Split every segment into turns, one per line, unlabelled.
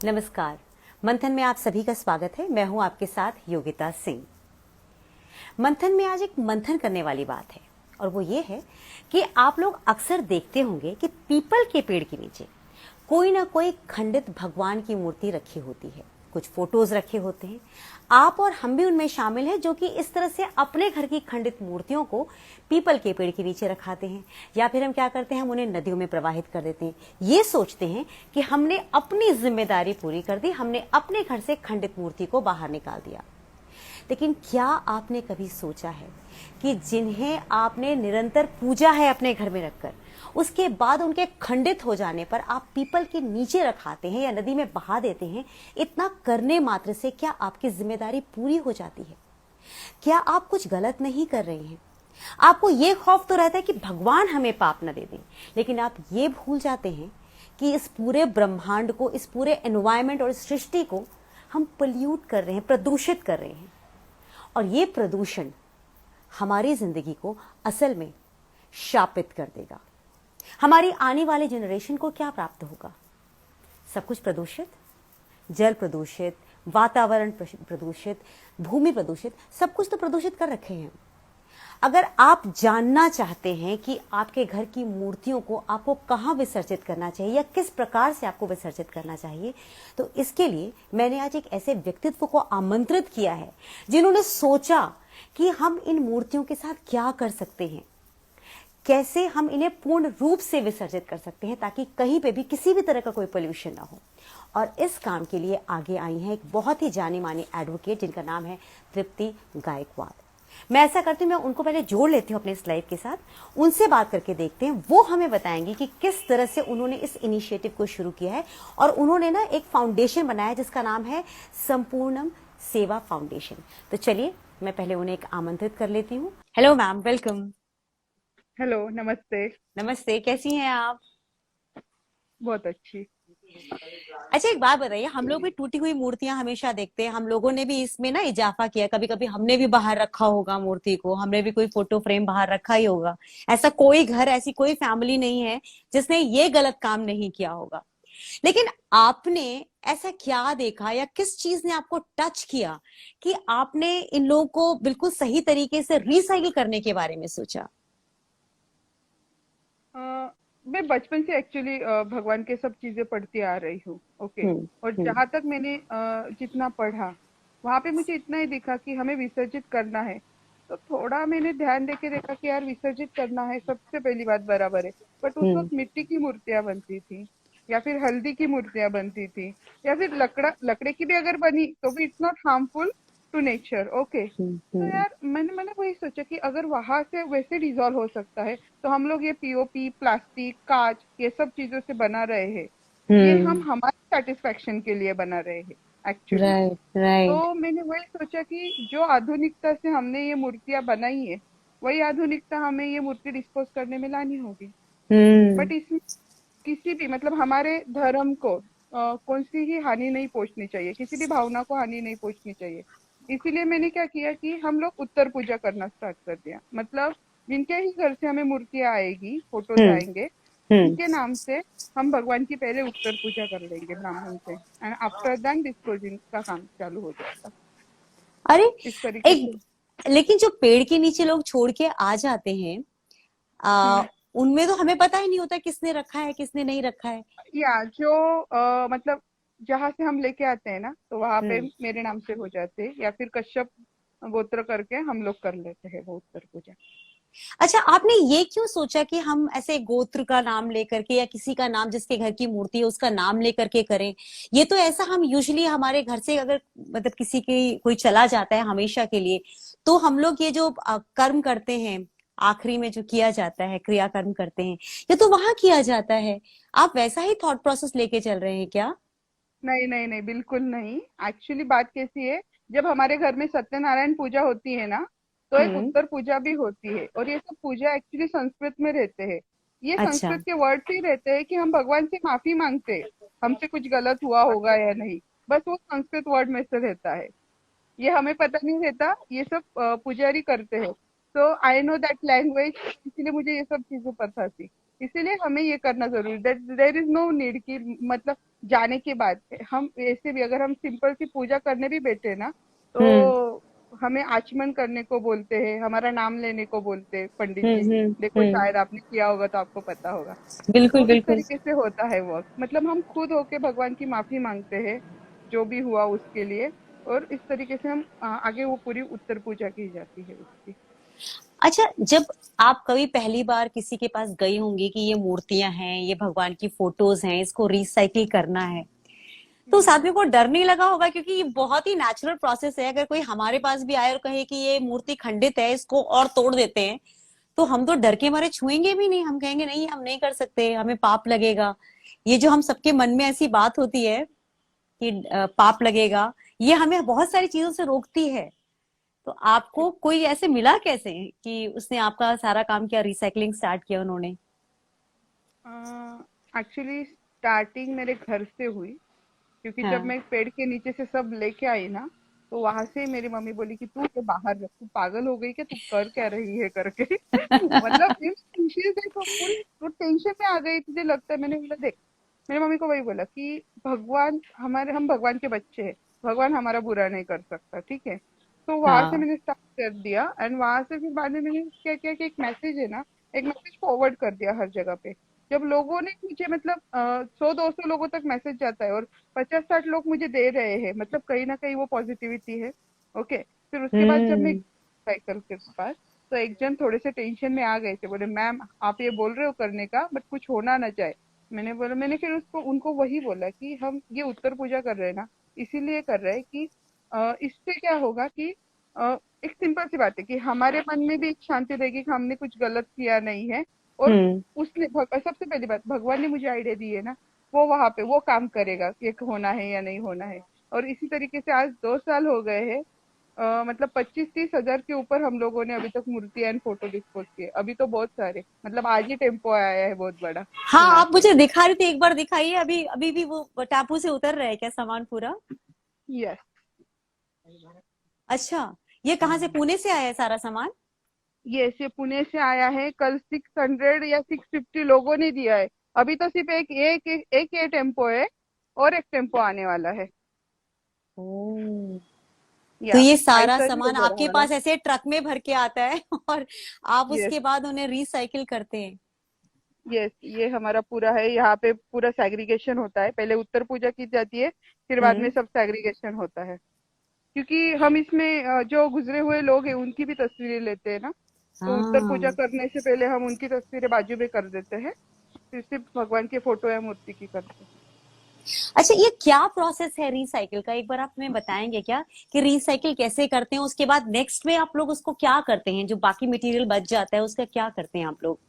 नमस्कार। मंथन में आप सभी का स्वागत है। मैं हूं आपके साथ योगिता सिंह। मंथन में आज एक मंथन करने वाली बात है और वो ये है कि आप लोग अक्सर देखते होंगे कि पीपल के पेड़ के नीचे कोई ना कोई खंडित भगवान की मूर्ति रखी होती है, कुछ फोटोज रखे होते हैं। आप और हम भी उनमें शामिल हैं जो कि इस तरह से अपने घर की खंडित मूर्तियों को पीपल के पेड़ के नीचे रखाते हैं, या फिर हम क्या करते हैं, हम उन्हें नदियों में प्रवाहित कर देते हैं। ये सोचते हैं कि हमने अपनी जिम्मेदारी पूरी कर दी, हमने अपने घर से खंडित मूर्ति को बाहर निकाल दिया। लेकिन क्या आपने कभी सोचा है कि जिन्हें आपने निरंतर पूजा है अपने घर में रखकर, उसके बाद उनके खंडित हो जाने पर आप पीपल के नीचे रखाते हैं या नदी में बहा देते हैं, इतना करने मात्र से क्या आपकी जिम्मेदारी पूरी हो जाती है? क्या आप कुछ गलत नहीं कर रहे हैं? आपको ये खौफ तो रहता है कि भगवान हमें पाप न दे दें, लेकिन आप ये भूल जाते हैं कि इस पूरे ब्रह्मांड को, इस पूरे एनवायरमेंट और इस सृष्टि को हम पोल्यूट कर रहे हैं, प्रदूषित कर रहे हैं। और ये प्रदूषण हमारी जिंदगी को असल में शापित कर देगा। हमारी आने वाले जनरेशन को क्या प्राप्त होगा? सब कुछ प्रदूषित, जल प्रदूषित, वातावरण प्रदूषित, भूमि प्रदूषित, सब कुछ तो प्रदूषित कर रखे हैं। अगर आप जानना चाहते हैं कि आपके घर की मूर्तियों को आपको कहाँ विसर्जित करना चाहिए या किस प्रकार से आपको विसर्जित करना चाहिए, तो इसके लिए मैंने आज एक ऐसे व्यक्तित्व को आमंत्रित किया है जिन्होंने सोचा कि हम इन मूर्तियों के साथ क्या कर सकते हैं, कैसे हम इन्हें पूर्ण रूप से विसर्जित कर सकते हैं ताकि कहीं पे भी किसी भी तरह का कोई पोल्यूशन ना हो। और इस काम के लिए आगे आई हैं एक बहुत ही जानी मानी एडवोकेट जिनका नाम है तृप्ति गायकवाड। मैं ऐसा करती हूँ, मैं उनको पहले जोड़ लेती हूँ अपने स्लाइड के साथ, उनसे बात करके देखते हैं। वो हमें बताएंगी कि किस तरह से उन्होंने इस इनिशिएटिव को शुरू किया है और उन्होंने ना एक फाउंडेशन बनाया जिसका नाम है संपूर्णम सेवा फाउंडेशन। तो चलिए मैं पहले उन्हें एक आमंत्रित कर लेती हूँ। Hello ma'am, welcome.
हेलो, नमस्ते।
नमस्ते, कैसी हैं आप?
बहुत अच्छी।
अच्छा, एक बात बताइए, हम लोग भी टूटी हुई मूर्तियां हमेशा देखते हैं, हम लोगों ने भी इसमें ना इजाफा किया, कभी कभी हमने भी बाहर रखा होगा मूर्ति को, हमने भी कोई फोटो फ्रेम बाहर रखा ही होगा। ऐसा कोई घर, ऐसी कोई फैमिली नहीं है जिसने ये गलत काम नहीं किया होगा। लेकिन आपने ऐसा क्या देखा या किस चीज ने आपको टच किया कि आपने इन लोगों को बिल्कुल सही तरीके से रिसाइकिल करने के बारे में सोचा?
अ, मैं बचपन से एक्चुअली भगवान के सब चीजें पढ़ती आ रही हूँ। ओके।
हम्म।
और
हम्म।
जहां तक मैंने जितना पढ़ा, वहां पे मुझे इतना ही दिखा कि हमें विसर्जित करना है। तो थोड़ा मैंने ध्यान देके देखा कि यार विसर्जित करना है, सबसे पहली बात बराबर है। बट उस
हम्म।
वक्त मिट्टी की मूर्तियां बनती थी, या फिर हल्दी की मूर्तियां बनती थी, या फिर लकड़े की भी अगर बनी तो भी it's not harmful to nature. Okay.
Hmm.
तो
हम्म।
यार मैंने वही सोचा कि अगर वहां से वैसे डिजॉल्व हो सकता है, तो हम लोग ये पीओपी, प्लास्टिक, कांच, ये सब चीजों से बना रहे हैं। ये हम
हम्म।
हमारे सेटिस्फेक्शन के लिए बना रहे हैं एक्चुअली।
Right, right.
तो मैंने वही सोचा कि जो आधुनिकता से हमने ये मूर्तियां बनाई है, वही आधुनिकता हमें ये मूर्ति डिस्पोज करने में लानी होगी।
हम्म।
बट इसमें किसी भी मतलब हमारे धर्म को कौन सी ही हानि नहीं पहुंचनी चाहिए, किसी भी भावना को हानि नहीं पहुंचनी चाहिए। इसीलिए मैंने क्या किया कि हम लोग उत्तर पूजा करना स्टार्ट कर दिया। मतलब जिनके ही घर से हमें मूर्तियां आएगी, फोटोज
हम्म।
आएंगे,
हम्म।
उनके नाम से हम भगवान की पहले उत्तर पूजा कर लेंगे ब्राह्मण से, एंड आफ्टर दैट डिस्पोजिंग का काम चालू हो जाएगा।
अरे,
इस तरीके
एक,
से।
लेकिन जो पेड़ के नीचे लोग छोड़ के आ जाते हैं, आ,
हम्म।
उनमें तो हमें पता ही नहीं होता किसने रखा है किसने नहीं रखा है।
या जो मतलब जहाँ से हम लेके आते हैं ना, तो वहां पे
हम्म।
मेरे नाम से हो जाते हैं, या फिर कश्यप गोत्र करके हम लोग कर लेते हैं वो उत्तर पूजा।
अच्छा, आपने ये क्यों सोचा कि हम ऐसे गोत्र का नाम लेकर के या किसी का नाम, जिसके घर की मूर्ति है उसका नाम लेकर के करें? ये तो ऐसा हम यूजुअली हमारे घर से अगर मतलब किसी की कोई चला जाता है हमेशा के लिए, तो हम लोग ये जो कर्म करते हैं, आखिरी में जो किया जाता है, क्रिया कर्म करते हैं, ये तो वहां किया जाता है। आप वैसा ही थॉट प्रोसेस लेके चल रहे हैं क्या?
नहीं नहीं नहीं, बिल्कुल नहीं। एक्चुअली बात कैसी है, जब हमारे घर में सत्यनारायण पूजा होती है ना, तो एक
हम्म।
उत्तर पूजा भी होती है। और ये सब पूजा एक्चुअली संस्कृत में रहते हैं। ये
अच्छा।
संस्कृत के वर्ड से ही रहते हैं कि हम भगवान से माफी मांगते हैं, हमसे कुछ गलत हुआ होगा या नहीं। बस वो संस्कृत वर्ड में से रहता है। ये हमें पता नहीं रहता, ये सब पुजारी करते हैं। तो आई नो दैट लैंग्वेज, इसलिए मुझे ये सब चीजें पता थी। इसीलिए हमें ये करना जरूरी, देर इज नो नीड कि मतलब जाने के बाद हम ऐसे भी अगर हम सिंपल सी पूजा करने भी बैठे ना,
हम्म
तो हमें आचमन करने को बोलते हैं, हमारा नाम लेने को बोलते हैं पंडित जी। देखो
हम्म।
शायद आपने किया होगा तो आपको पता होगा।
बिल्कुल
तो इस
बिल्कुल।
तरीके से होता है वर्क, मतलब हम खुद होके भगवान की माफी मांगते हैं जो भी हुआ उसके लिए। और इस तरीके से हम आगे वो पूरी उत्तर पूजा की जाती है उसकी।
अच्छा, जब आप कभी पहली बार किसी के पास गई होंगी कि ये मूर्तियां हैं, ये भगवान की फोटोज हैं, इसको रिसाइकिल करना है, तो उस
हम्म।
आदमी को डर नहीं लगा होगा? क्योंकि ये बहुत ही नेचुरल प्रोसेस है। अगर कोई हमारे पास भी आए और कहे कि ये मूर्ति खंडित है, इसको और तोड़ देते हैं, तो हम तो डर के मारे छुएंगे भी नहीं। हम कहेंगे नहीं, हम नहीं कर सकते, हमें पाप लगेगा। ये जो हम सबके मन में ऐसी बात होती है कि पाप लगेगा, ये हमें बहुत सारी चीजों से रोकती है। तो आपको कोई ऐसे मिला कैसे कि उसने आपका सारा काम किया, रिसाइकलिंग स्टार्ट किया उन्होंने?
एक्चुअली स्टार्टिंग मेरे घर से हुई, क्योंकि जब
हाँ
मैं पेड़ के नीचे से सब लेके आई ना, तो वहां से मेरी मम्मी बोली कि तू ये बाहर रख, तू पागल हो गई क्या, तू कर क्या रही है करके। मतलब इस खुशी से तो पूरी तो टेंशन में आ गई, तुझे लगता है। मैंने बोला देख, मेरी मम्मी को वही बोला कि भगवान हमारे, हम भगवान के बच्चे हैं, भगवान हमारा बुरा नहीं कर सकता, ठीक है। तो वहां से
हाँ।
मैंने स्टार्ट कर दिया, एंड वहां से फिर बाद में मैंने क्या किया कि एक मैसेज है ना, एक मैसेज फॉरवर्ड कर दिया हर जगह पे। जब लोगों ने मुझे मतलब 100-200 लोगों तक मैसेज जाता है और 50-60 लोग मुझे दे रहे हैं, मतलब कहीं ना कहीं वो पॉजिटिविटी है। ओके, फिर उसके बाद जब मैं
हम्म
साइकिल के पास, तो एक जन थोड़े से टेंशन में आ गए थे, बोले मैम आप ये बोल रहे हो करने का, बट कुछ होना ना चाहे। मैंने बोला, मैंने फिर उसको उनको वही बोला कि हम ये उत्तर पूजा कर रहे हैं ना, इसीलिए कर रहे हैं कि इससे क्या होगा कि एक सिंपल सी बात है कि हमारे मन में भी एक शांति रहेगी कि हमने कुछ गलत किया नहीं है। और
हम्म
उसने सबसे पहली बात, भगवान ने मुझे आइडिया दी है ना, वो वहां पे वो काम करेगा कि एक होना है या नहीं होना है। और इसी तरीके से आज 2 साल हो गए हैं। मतलब 25-30 हजार के ऊपर हम लोगों ने अभी तक मूर्ति एंड फोटो डिस्पोज किए, अभी तो बहुत सारे, मतलब आज ही टेम्पो आया है बहुत बड़ा
हाँ,
यहाँ
आप
से।
मुझे दिखा रही थी, एक बार दिखाइए। अभी अभी भी वो टापू से उतर रहे हैं क्या सामान पूरा?
यस।
अच्छा, ये कहाँ से, पुणे से आया है सारा सामान?
ये पुणे से आया है, कल 600 या 650 लोगों ने दिया है। अभी तो सिर्फ एक ये टेम्पो है, और एक टेम्पो आने वाला है।
ओ, तो
या
ये सारा
ऐसा ही है
सामान
बड़ा
आपके
वाला।
पास ऐसे ट्रक में भर के आता है और आप
यस।
उसके बाद उन्हें रिसाइकिल करते हैं?
यस, ये हमारा पूरा है, यहाँ पे पूरा सेग्रीगेशन होता है, पहले उत्तर पूजा की जाती है, फिर बाद में
हम्म।
सब सेग्रीगेशन होता है। क्योंकि हम इसमें जो गुजरे हुए लोग हैं उनकी भी तस्वीरें लेते हैं ना, तो उत्तर पूजा
हाँ।
करने से पहले हम उनकी तस्वीरें बाजू में कर देते हैं, फिर सिर्फ भगवान के फोटो या मूर्ति की करते हैं।
अच्छा, ये क्या प्रोसेस है रिसाइकिल का, एक बार आप हमें बताएंगे क्या कि रिसाइकिल कैसे करते हैं? उसके बाद नेक्स्ट में आप लोग उसको क्या करते हैं, जो बाकी मटेरियल बच जाता है उसका क्या करते हैं आप लोग?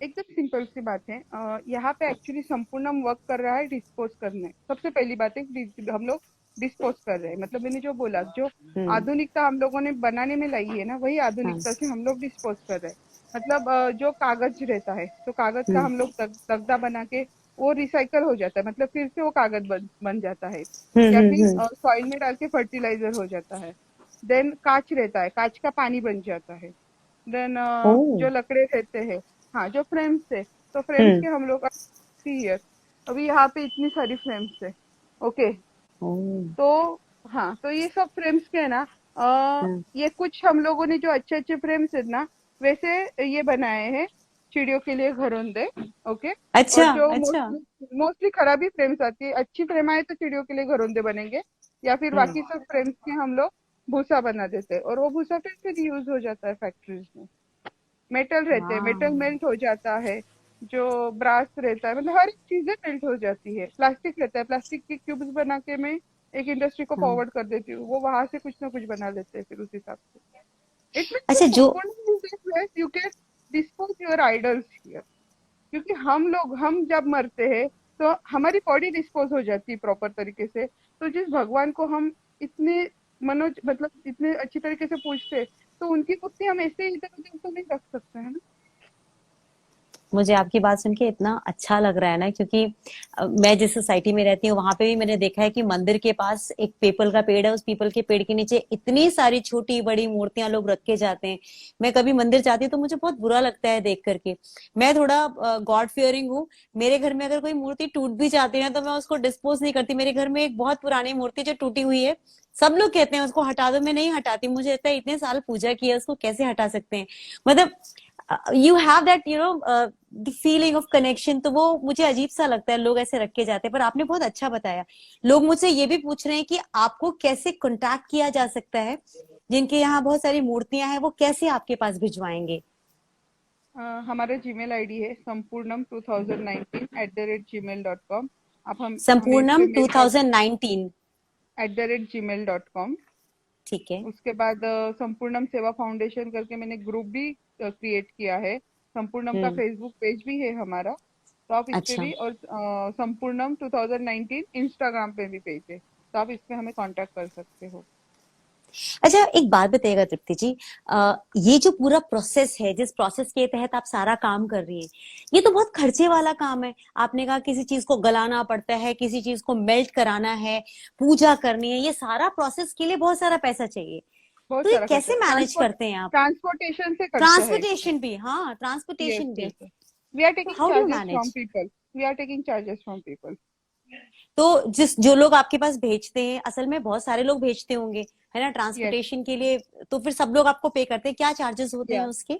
एकदम सिंपल सी बात है, यहाँ पे एक्चुअली संपूर्ण वर्क कर रहा है डिस्पोज करने। सबसे पहली बात है हम लोग डिस्पोज कर रहे हैं, मतलब मैंने जो बोला, जो
हम्म।
आधुनिकता हम लोगों ने बनाने में लाई है ना, वही
हाँ।
आधुनिकता से हम लोग डिस्पोज कर रहे हैं। मतलब जो कागज रहता है, तो कागज का
हम्म
हम लोग तगदा बना के वो रिसाइकल हो जाता है, मतलब फिर से वो कागज बन जाता है। या फिर
हम्म।
सॉइल में डाल के फर्टिलाइजर हो जाता है। देन कांच रहता है, कांच का पानी बन जाता है। देन
ओ।
जो लकड़े रहते हैं, हाँ जो फ्रेम्स है, तो फ्रेम्स
हम्म।
के हम लोग 3 ईयर, अभी यहाँ पे इतनी सारी फ्रेम्स है। ओके।
ओ।
तो हाँ, तो ये सब फ्रेम्स के है ना,
हाँ।
ये कुछ हम लोगों ने जो अच्छे अच्छे फ्रेम्स है ना, वैसे ये बनाए हैं चिड़ियों के लिए घरोंदे। ओके। और
अच्छा
जो
अच्छा।
मोस्टली मोस्टली खराब ही फ्रेम्स आती है, अच्छी फ्रेम आए तो चिड़ियों के लिए घरोंदे बनेंगे, या फिर
हम्म।
बाकी सब फ्रेम्स के हम लोग भूसा बना देते हैं, और वो भूसा फिर यूज हो जाता है फैक्ट्रीज में। मेटल रहते हैं, मेटल
हाँ।
मेल्ट हो जाता है। जो ब्रास रहता है, मतलब हर एक चीजें मेल्ट हो जाती है। प्लास्टिक रहता है, प्लास्टिक के क्यूब्स बना के मैं एक इंडस्ट्री को
हाँ।
फॉरवर्ड कर देती हूँ, वो वहां से कुछ ना कुछ बना लेते हैं फिर उस हिसाब से। इट
अच्छा,
मीन्स
जो
संपूर्ण you can dispose your idols here. क्योंकि हम जब मरते हैं तो हमारी बॉडी डिस्पोज हो जाती है प्रॉपर तरीके से, तो जिस भगवान को हम इतने मनोज मतलब इतने अच्छी तरीके से पूछते हैं, तो उनकी मूर्ति हम ऐसे ही इधर उधर तो नहीं रख सकते हैं ना।
मुझे आपकी बात सुन के इतना अच्छा लग रहा है ना, क्योंकि मैं जिस सोसाइटी में रहती हूँ वहां पे भी मैंने देखा है कि मंदिर के पास एक पीपल का पेड़ है, उस पीपल के पेड़ के नीचे इतनी सारी छोटी बड़ी मूर्तियां लोग रख के जाते हैं। मैं कभी मंदिर जाती हूँ तो मुझे बहुत बुरा लगता है देख करके। मैं थोड़ा गॉड फियरिंग हूँ। मेरे घर में अगर कोई मूर्ति टूट भी जाती है ना तो मैं उसको डिस्पोज नहीं करती। मेरे घर में एक बहुत पुरानी मूर्ति जो टूटी हुई है, सब लोग कहते हैं उसको हटा दो, मैं नहीं हटाती। मुझे लगता है इतने साल पूजा की है, उसको कैसे हटा सकते हैं। मतलब you have that the feeling of connection, तो वो मुझे अजीब सा लगता है लोग ऐसे रख के जाते हैं। पर आपने बहुत अच्छा बताया। लोग मुझसे ये भी पूछ रहे हैं कि आपको कैसे कांटेक्ट किया जा सकता है, जिनके यहाँ बहुत सारी मूर्तियां हैं वो कैसे आपके पास भिजवाएंगे।
हमारा जीमेल आईडी है संपूर्णम2019@gmail.com। आप हम हमें इस
संपूर्णम
पे मेल कर
2019।
@gmail.com।
ठीक है।
उसके बाद संपूर्णम सेवा फाउंडेशन करके मैंने ग्रुप भी क्रिएट किया है। संपूर्णम का
हम्म।
फेसबुक पेज भी है हमारा, तो आप इस पे
अच्छा।
भी, और संपूर्णम 2019 इंस्टाग्राम पे भी पेज है, तो आप इस पे हमें कांटेक्ट कर सकते हो।
अच्छा, एक बात बताइएगा तृप्ति जी, ये जो पूरा प्रोसेस है, जिस प्रोसेस के तहत आप सारा काम कर रही हैं, ये तो बहुत खर्चे वाला काम है। आपने कहा किसी चीज को गलाना पड़ता है, किसी चीज को मेल्ट कराना है, पूजा करनी है, ये सारा प्रोसेस के लिए बहुत सारा पैसा चाहिए।
बहुत
तो ये
सारा खर्चा
कैसे
है,
मैनेज करते हैं आप।
ट्रांसपोर्टेशन से खर्चा है।
ट्रांसपोर्टेशन भी, हाँ
यस
ट्रांसपोर्टेशन भी।
यस, वी आर
तो
taking
how do you
charges from
manage.
People. We are taking charges from people.
तो जो लोग आपके पास भेजते हैं, असल में बहुत सारे लोग भेजते होंगे, है ना,
यस।
ट्रांसपोर्टेशन के लिए। तो फिर सब लोग आपको पे करते हैं, क्या चार्जेस होते हैं
या
उसके।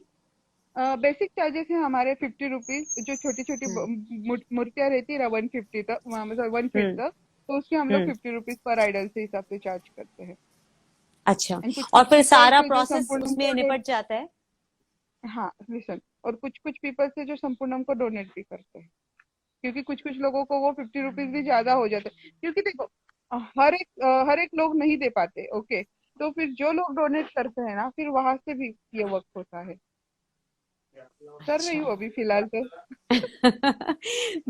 बेसिक चार्जेस है हमारे 50 रुपीज। जो छोटी छोटी
हम्म।
मूर्तियां रहती है ना 150 तक, मतलब 1 फीट
हम्म।
तक, तो उसके हम लोग
हम्म।
50 रुपीज पर आइडल से हिसाब से चार्ज करते हैं।
अच्छा।
एंड कुछ
और
कुछ
फिर
पीपल
सारा
से जो
प्रोसेस
संपूर्णम
उसमें
को
निपट जाता है।
हाँ लिसन, और कुछ कुछ पीपल से जो संपूर्णम को डोनेट भी करते हैं, क्योंकि कुछ कुछ लोगों को वो 50 रुपीज भी ज्यादा हो जाते हैं, क्योंकि देखो हर एक लोग नहीं दे पाते। ओके, तो फिर जो लोग डोनेट करते हैं ना, फिर वहां से भी ये वर्क होता है। कर रही
अच्छा।
हूँ अभी फिलहाल तो।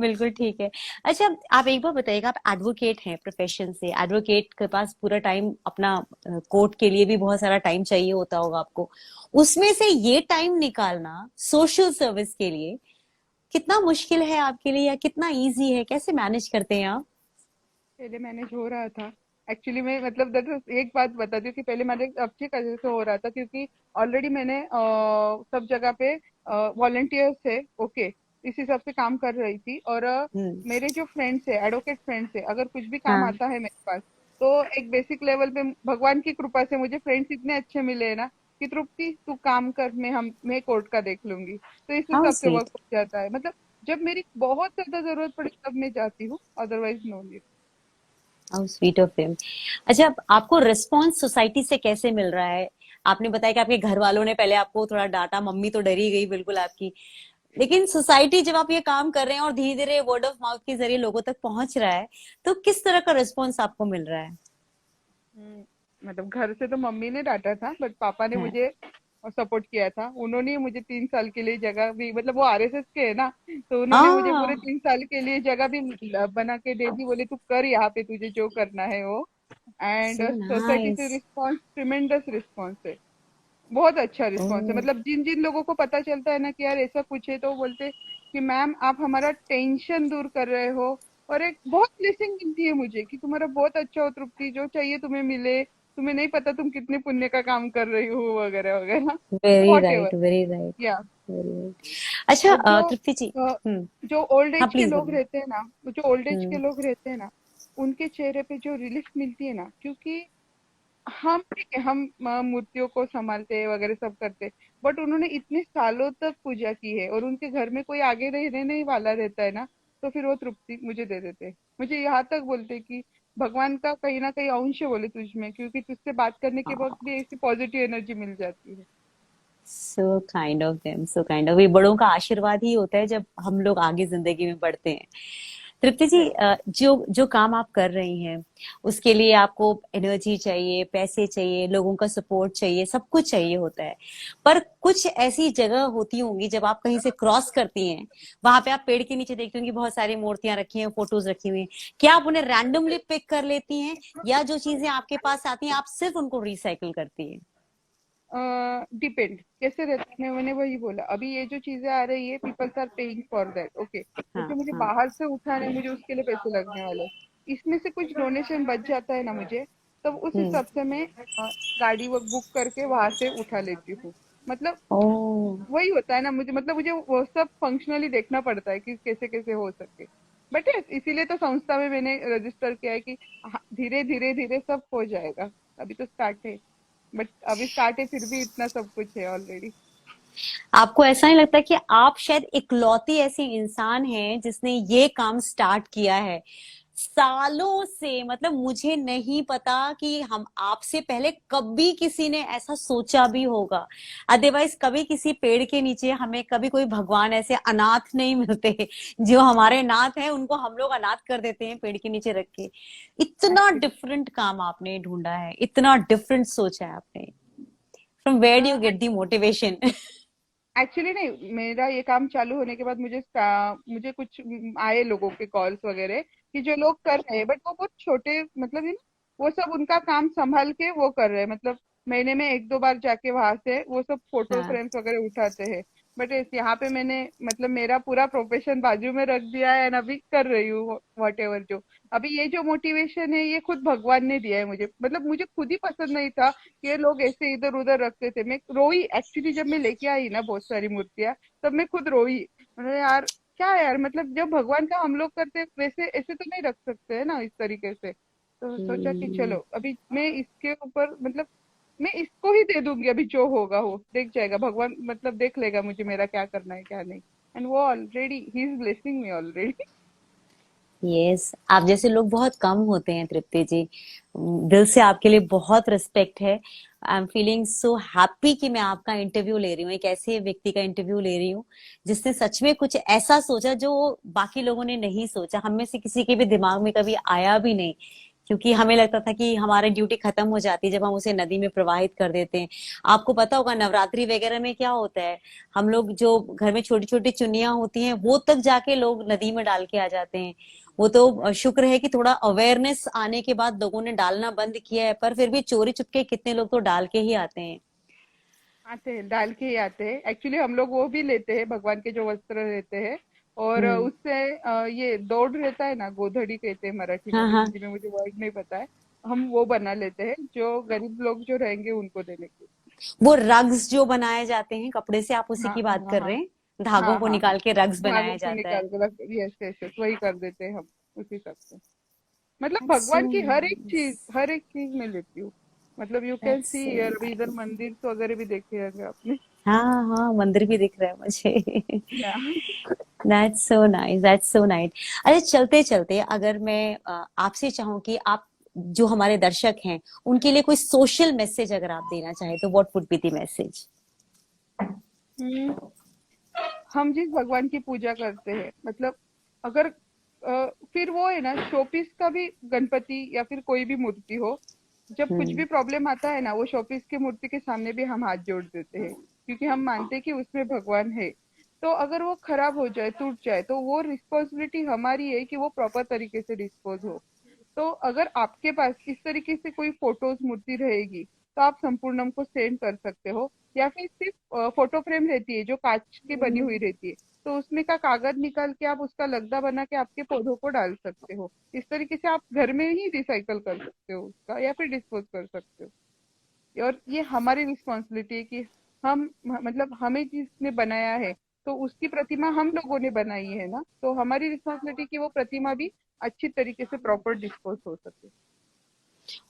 बिल्कुल ठीक है। अच्छा, आप एक बार बताइएगा, आप एडवोकेट हैं प्रोफेशन से, एडवोकेट के पास पूरा टाइम अपना कोर्ट के लिए भी बहुत सारा टाइम चाहिए होता होगा आपको। उसमें से ये टाइम निकालना सोशल सर्विस के लिए कितना मुश्किल है आपके लिए, या कितना इजी है, कैसे मैनेज करते हैं आप।
पहले मैनेज हो रहा था। एक्चुअली मैं मतलब एक बात बताती हूँ कि पहले मैंने अच्छे तरह से हो रहा था, क्योंकि ऑलरेडी मैंने सब जगह पे वॉलंटियर्स थे। ओके, इस हिसाब से काम कर रही थी। और
हम्म।
मेरे जो फ्रेंड्स है, एडवोकेट फ्रेंड्स है, अगर कुछ भी काम
हाँ।
आता है मेरे पास, तो एक बेसिक लेवल पे भगवान की कृपा से मुझे फ्रेंड्स इतने अच्छे मिले हैं ना, कि तृप्ति तू काम कर, मैं कोर्ट का देख लूंगी। तो इस
हाउ
हिसाब से वर्क
स्वीट।
हो जाता है। मतलब जब मेरी बहुत ज्यादा जरूरत पड़े तब मैं जाती हूँ, otherwise no need.
How sweet of him. अच्छा, आपको रिस्पॉन्स सोसाइटी से कैसे मिल रहा है। आपने बताया कि आपके घर वालों ने पहले आपको थोड़ा डांटा, मम्मी तो डरी गई बिल्कुल आपकी, लेकिन सोसाइटी जब आप ये काम कर रहे हैं और धीरे धीरे वर्ड ऑफ माउथ के जरिए लोगों तक पहुंच रहा है, तो किस तरह का रिस्पॉन्स आपको मिल रहा है।
मतलब घर से तो मम्मी ने डांटा था, बट पापा ने
हाँ।
मुझे सपोर्ट किया था। उन्होंने ही मुझे 3 साल के लिए जगह भी, मतलब वो आरएसएस के है ना, तो उन्होंने मुझे पूरे
हाँ।
3 साल के लिए जगह भी बना के दे दी। बोले तू कर यहाँ पे, तुझे जो करना है वो। एंड
सो
सोसाइटी से
नाइस।
रिस्पॉन्स, ट्रिमेंडस रिस्पॉन्स है। बहुत अच्छा रिस्पॉन्स है।
ओह।
मतलब जिन जिन लोगों को पता चलता है ना कि यार ऐसा कुछ है, तो वो बोलते हैं कि मैम आप हमारा टेंशन दूर कर रहे हो। और एक बहुत ब्लेसिंग मिलती है मुझे कि तुम्हारा बहुत अच्छा हो तृप्ति, जो चाहिए तुम्हें मिले, तुम्हें नहीं पता तुम कितने पुण्य का काम कर रही हो, वगैरह वगैरह।
Very
what ever.
Right, very right.
या
वेरी राइट। अच्छा,
और जो
तृप्ति जी।
अ,
हम्म।
जो ओल्ड
हाँ
एज के
प्लीज
लोग
बोलिए।
रहते हैं ना, जो ओल्ड एज के
हम्म।
लोग रहते हैं ना, उनके चेहरे पे जो रिलीफ मिलती है ना, क्योंकि हम ठीक है, हम मूर्तियों को संभालते हैं वगैरह सब करते हैं, बट उन्होंने इतने सालों तक पूजा की है, और उनके घर में कोई आगे रहने नहीं वाला रहता है ना, तो फिर वो तृप्ति मुझे दे देते हैं। मुझे यहाँ तक बोलते हैं कि भगवान का कहीं ना कहीं अंश है बोले तुझ में, क्योंकि तुझसे बात करने के वक्त भी ऐसी पॉजिटिव एनर्जी मिल जाती है।
So kind of them, so kind of, ये बड़ों का आशीर्वाद ही होता है जब हम लोग आगे जिंदगी में बढ़ते हैं। तृप्ति जी,
Yes.
जो जो काम आप कर रही हैं उसके लिए आपको एनर्जी चाहिए, पैसे चाहिए, लोगों का सपोर्ट चाहिए, सब कुछ चाहिए होता है। पर कुछ ऐसी जगह होती होंगी जब आप कहीं से क्रॉस करती हैं, वहां पे आप पेड़ के नीचे देखती होंगी बहुत सारी मूर्तियां रखी हैं, फोटोज रखी हुई हैं। क्या आप उन्हें रैंडमली पिक कर लेती हैं, या जो चीजें आपके पास आती हैं आप सिर्फ उनको रिसाइकिल करती हैं।
डिपेंड कैसे रहता है, मैंने वही बोला अभी, ये जो चीजें आ रही है peoples are paying for that, okay,
हाँ
जैसे मुझे
हाँ।
बाहर से उठाना है, मुझे उसके लिए पैसे लगने वाले हैं। इसमें से कुछ डोनेशन बच जाता है ना मुझे, तब उस
हम्म।
हिसाब से मैं गाड़ी वो बुक करके वहां से उठा लेती हूँ। मतलब
ओ।
वही होता है ना, मुझे मतलब मुझे वो सब फंक्शनली देखना पड़ता है कि कैसे कैसे हो सके। बट इसीलिए तो संस्था में मैंने रजिस्टर किया है कि धीरे धीरे धीरे सब हो जाएगा। अभी तो स्टार्ट है, बट अभी स्टार्ट है फिर भी इतना सब कुछ है ऑलरेडी।
आपको ऐसा नहीं लगता कि आप शायद इकलौती ऐसी इंसान हैं जिसने ये काम स्टार्ट किया है सालों से? मतलब मुझे नहीं पता कि हम आपसे पहले कभी किसी ने ऐसा सोचा भी होगा। अदरवाइज कभी किसी पेड़ के नीचे हमें कभी कोई भगवान ऐसे अनाथ नहीं मिलते। जो हमारे नाथ हैं उनको हम लोग अनाथ कर देते हैं पेड़ के नीचे रख के। इतना
एक्चुअली
डिफरेंट काम आपने ढूंढा है, इतना डिफरेंट सोचा है आपने। From where do you get the motivation?
Actually नहीं, मेरा ये काम चालू होने के बाद मुझे कुछ आए लोगों के कॉल्स वगैरह कि जो लोग कर रहे हैं, बट वो बहुत छोटे, मतलब वो सब उनका काम संभाल के वो कर रहे हैं, मतलब महीने में एक दो बार जाके वहां से वो सब फोटो
हाँ।
फ्रेम्स वगैरह उठाते हैं। बट यहाँ पे मैंने मतलब मेरा पूरा प्रोफेशन बाजू में रख दिया है एंड अभी कर रही हूँ वॉट एवर जो। अभी ये जो मोटिवेशन है ये खुद भगवान ने दिया है मुझे, मतलब मुझे खुद ही पसंद नहीं था कि ये लोग ऐसे इधर उधर रखते थे। मैं रोई एक्चुअली, जब मैं लेके आई ना बहुत सारी मूर्तियां, तब मैं खुद रोई। मैंने यार क्या है यार, मतलब जब भगवान का हम लोग करते हैं, वैसे ऐसे तो नहीं रख सकते है ना इस तरीके से। तो सोचा कि चलो
हम्म।
अभी मैं इसके ऊपर मतलब मैं इसको ही दे दूंगी, अभी जो होगा हो देख जाएगा भगवान, मतलब देख लेगा मुझे मेरा क्या करना है क्या नहीं। एंड वो already he is blessing me already.
Yes, आप जैसे लोग बहुत कम होते हैं तृप्ति जी। दिल से आपके लिए बहुत रिस्पेक्ट है। I am feeling so happy कि मैं आपका इंटरव्यू ले रही हूँ, एक ऐसे व्यक्ति का इंटरव्यू ले रही हूँ जिसने सच में कुछ ऐसा सोचा जो बाकी लोगों ने नहीं सोचा, हम में से किसी के भी दिमाग में कभी आया भी नहीं। क्योंकि हमें लगता था कि हमारी ड्यूटी खत्म हो जाती है जब हम उसे नदी में प्रवाहित कर देते हैं। आपको पता होगा नवरात्रि वगैरह में क्या होता है, हम लोग जो घर में छोटी छोटी चुन्नियां होती हैं वो तक जाके लोग नदी में डाल के आ जाते हैं। वो तो शुक्र है कि थोड़ा अवेयरनेस आने के बाद लोगों ने डालना बंद किया है, पर फिर भी चोरी चुपके कितने लोग तो डाल के ही आते हैं।
आते हैं, डाल के ही आते हैं। एक्चुअली हम लोग वो भी लेते हैं, भगवान के जो वस्त्र रहते हैं, और
हम्म।
उससे ये दौड़ रहता है ना, गोधड़ी कहते हैं मराठी में,
हाँ
अभी
हाँ।
हिंदी में मुझे वर्ड नहीं पता है। हम वो बना लेते हैं जो गरीब लोग जो रहेंगे उनको देने के।
वो रग्स जो बनाए जाते हैं कपड़े से, आप उसी
हाँ
की बात
हाँ
कर
हाँ
रहे हैं? धागों
हाँ
को
हाँ हाँ।
निकाल के रग्स
धागों
बनाया
को
जाता है।
निकाल के रख, यस यस यस, वही कर देते हैं हम उसी सब से। मतलब
दैट्स सो
भगवान की
नाइस।
हर एक चीज में लेती हूँ। मतलब you can
that's
see
so
here, अभी इधर
नाइस।
मंदिर तो वगैरह भी देखे होंगे आपने।
हाँ हाँ, मंदिर भी दिख रहा है मुझे।
या
that's so nice, that's so nice. अच्छा, चलते चलते अगर मैं आपसे चाहूँ कि आप जो हमारे दर्शक हैं उनके लिए कोई सोशल मैसेज अगर आप देना चाहें तो what would be the message?
Hmm, हम जिस भगवान की पूजा करते हैं, मतलब अगर फिर वो है ना शोपीस का भी, गणपति या फिर कोई भी मूर्ति हो, जब कुछ
हम्म।
भी प्रॉब्लम आता है ना, वो शोपीस की मूर्ति के सामने भी हम हाथ जोड़ देते हैं, क्योंकि हम मानते हैं कि उसमें भगवान है। तो अगर वो खराब हो जाए, टूट जाए, तो वो रिस्पॉन्सिबिलिटी हमारी है कि वो प्रॉपर तरीके से डिस्पोज हो। तो अगर आपके पास इस तरीके से कोई फोटोज मूर्ति रहेगी, तो आप संपूर्णम को सेंड कर सकते हो। या फिर सिर्फ फोटो फ्रेम रहती है जो कांच की बनी हुई रहती है, तो उसमें का कागज निकाल के आप उसका लगदा बना के आपके पौधों को डाल सकते हो। इस तरीके से आप घर में ही रिसाइकल कर सकते हो उसका, या फिर डिस्पोज कर सकते हो। और ये हमारी रिस्पॉन्सिबिलिटी है कि हम मतलब हमें जिसने बनाया है, तो उसकी प्रतिमा हम लोगों ने बनाई है ना, तो हमारी रिस्पॉन्सिबिलिटी कि वो प्रतिमा भी अच्छी तरीके से प्रॉपर डिस्पोज हो सके।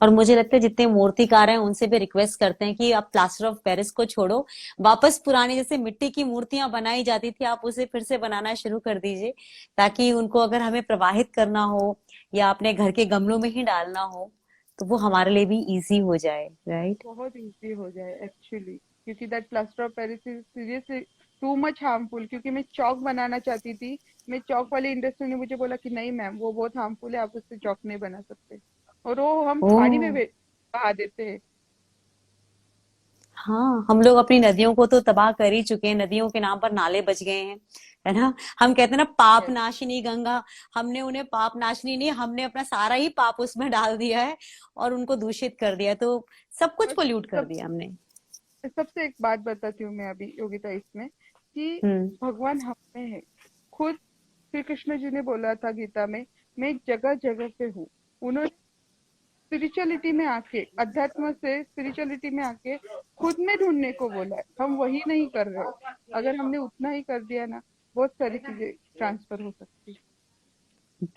और मुझे लगता है जितने मूर्तिकार हैं उनसे भी रिक्वेस्ट करते हैं कि आप प्लास्टर ऑफ पेरिस को छोड़ो, वापस पुरानी जैसे मिट्टी की मूर्तियां बनाई जाती थी आप उसे फिर से बनाना शुरू कर दीजिए, ताकि उनको अगर हमें प्रवाहित करना हो या अपने घर के गमलों में ही डालना हो तो वो हमारे लिए भी इजी हो जाए, राइट?
बहुत इजी हो जाए एक्चुअली, क्योंकि that plaster of Paris is seriously too much harmful. क्योंकि मैं चौक बनाना चाहती थी, मैं चौक वाली इंडस्ट्री ने मुझे बोला कि नहीं मैम, वो बहुत हार्मफुल है, आप उससे चौक नहीं बना सकते। और वो हम
ओ।
पानी में बहा देते हैं।
हाँ, हम लोग अपनी नदियों को तो तबाह कर ही चुके हैं, नदियों के नाम पर नाले बच गए हैं, है ना? हम कहते हैं ना पाप
Yes.
नाशिनी गंगा, हमने उन्हें पाप नाशिनी नहीं, हमने अपना सारा ही पाप उसमें डाल दिया है और उनको दूषित कर दिया, तो सब कुछ
और
पोल्यूट कर
सब
दिया हमने।
सबसे एक बात बताती हूँ मैं अभी योगिता इसमें, कि
हम्म।
भगवान हम में है। खुद श्री कृष्ण जी ने बोला था गीता में, मैं जगह जगह पे हूँ। उन्होंने स्पिरिचुअलिटी में आके, अध्यात्म से स्पिरिचुअलिटी में आके खुद में ढूंढने को बोला है। हम वही नहीं कर रहे। अगर हमने उतना ही कर दिया ना, बहुत सारी चीजें ट्रांसफर हो सकती है।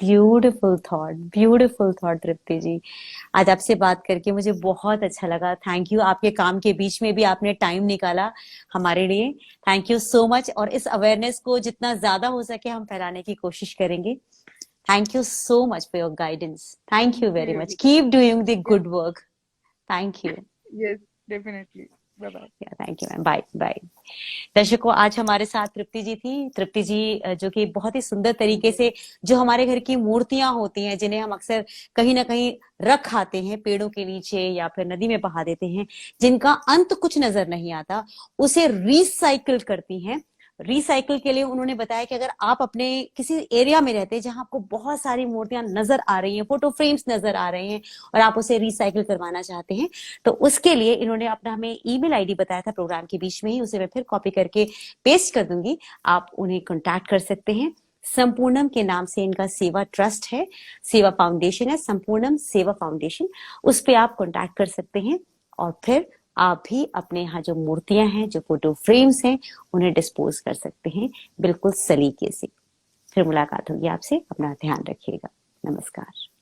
ब्यूटीफुल थॉट तृप्ति जी। आज आपसे बात करके मुझे बहुत अच्छा लगा। थैंक यू, आपके काम के बीच में भी आपने टाइम निकाला हमारे लिए। Thank you so much. और इस अवेयरनेस को जितना ज्यादा हो सके हम फैलाने की कोशिश करेंगे। Thank you so much for your guidance. Thank you
thank you
very much.
Yogita.
Keep doing the good work. Thank you.
Yes, definitely. Bye bye.
Thank you ma'am. Bye bye. दर्शकों, आज हमारे साथ तृप्ति जी थी। तृप्ति जी जो कि बहुत ही सुंदर तरीके से जो हमारे घर की मूर्तियां होती हैं, जिन्हें हम अक्सर कहीं ना कहीं रख आते हैं पेड़ों के नीचे या फिर नदी में बहा देते हैं, जिनका अंत कुछ नजर नहीं आता, उसे रिसाइकिल करती हैं। रिसाइकिल के लिए उन्होंने बताया कि अगर आप अपने किसी एरिया में रहते हैं जहां आपको बहुत सारी मूर्तियां नजर आ रही हैं, फोटो फ्रेम्स नजर आ रहे हैं, और आप उसे रिसाइकिल करवाना चाहते हैं, तो उसके लिए इन्होंने अपना हमें ईमेल आईडी बताया था प्रोग्राम के बीच में ही। उसे मैं फिर कॉपी करके पेस्ट कर दूंगी। आप उन्हें कांटेक्ट कर सकते हैं। संपूर्णम के नाम से इनका सेवा ट्रस्ट है, सेवा फाउंडेशन है, संपूर्णम सेवा फाउंडेशन। उस पर आप कांटेक्ट कर सकते हैं और फिर आप भी अपने यहाँ जो मूर्तियां हैं, जो फोटो फ्रेम्स हैं, उन्हें डिस्पोज कर सकते हैं बिल्कुल सलीके से। फिर मुलाकात होगी आपसे। अपना ध्यान रखिएगा। नमस्कार।